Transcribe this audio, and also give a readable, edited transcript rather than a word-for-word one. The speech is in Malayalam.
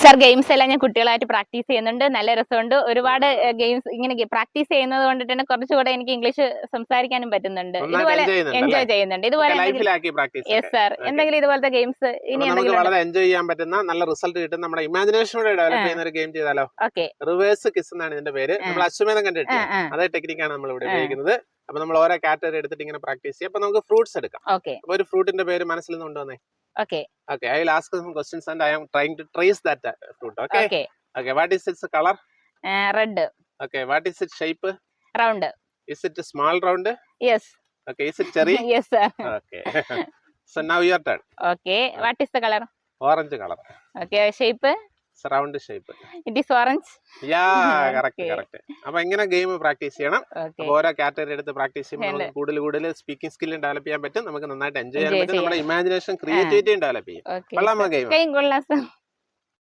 സാർ ഗെയിംസ് എല്ലാം ഞാൻ കുട്ടികളായിട്ട് പ്രാക്ടീസ് ചെയ്യുന്നുണ്ട്. നല്ല രസമുണ്ട്. ഒരുപാട് ഗെയിംസ് ഇങ്ങനെ പ്രാക്ടീസ് ചെയ്യുന്നത് കൊണ്ട് തന്നെ കുറച്ചുകൂടെ എനിക്ക് ഇംഗ്ലീഷ് സംസാരിക്കാനും പറ്റുന്നുണ്ട്. ഇതുപോലെ എൻജോയ് ചെയ്യുന്നുണ്ട്. ഇതുപോലെ യെസ് സാർ, എന്തെങ്കിലും ഇതുപോലത്തെ ഗെയിംസ് ഇനി വളരെ എൻജോയ് ചെയ്യാൻ പറ്റുന്ന നല്ല റിസൾട്ട് കിട്ടും. നമ്മുടെ ഇമാജിനേഷനോടെ ഡെവലപ്പ് ചെയ്യുന്ന ഒരു ഗെയിം ചെയ്താലോ? റിവേഴ്സ് കിസ് എന്നാണ് ഇതിന്റെ പേര്. നമ്മൾ അശ്വമേധം കണ്ടിട്ട് അതേ ടെക്നിക്കാണ് നമ്മൾ ഇവിടെ ഉപയോഗിക്കുന്നത്. അപ്പൊ നമ്മൾ ഓരോ കാറ്റഗറി എടുത്തിട്ട് ഇങ്ങനെ പ്രാക്ടീസ് ചെയ്യും. അപ്പൊ നമുക്ക് ഫ്രൂട്ട്സ് എടുക്കാം. അപ്പൊ ഒരു ഫ്രൂട്ടിന്റെ പേര് മനസ്സിൽ നിന്ന് കൊണ്ടുവന്നേ. Okay. I will ask some questions and I am trying to trace that fruit. Okay. What is its color? Red. Okay. What is its shape? Round. Is it small round? Yes. Okay. Is it cherry? Yes, sir. Okay. So now your turn. Okay. What is the color? Orange color. Okay. Shape? Round shape. It is orange. Yeah, correct. അപ്പൊ എങ്ങനെ ഗെയിം പ്രാക്ടീസ് ചെയ്യണം? ഓരോ കാറ്റഗറി എടുത്ത് പ്രാക്ടീസ് ചെയ്യുമ്പോൾ കൂടുതൽ സ്പീക്കിംഗ് സ്കില്ലും ഡെവലപ്പ് ചെയ്യാൻ പറ്റും. നമുക്ക് നന്നായിട്ട് എൻജോയ് ചെയ്യാൻ പറ്റും. നമ്മുടെ ഇമാജിനേഷൻ ക്രിയേറ്റിവിറ്റിയും ഡെവലപ്പ് ചെയ്യും. കൊള്ളാമോ ഗെയിം?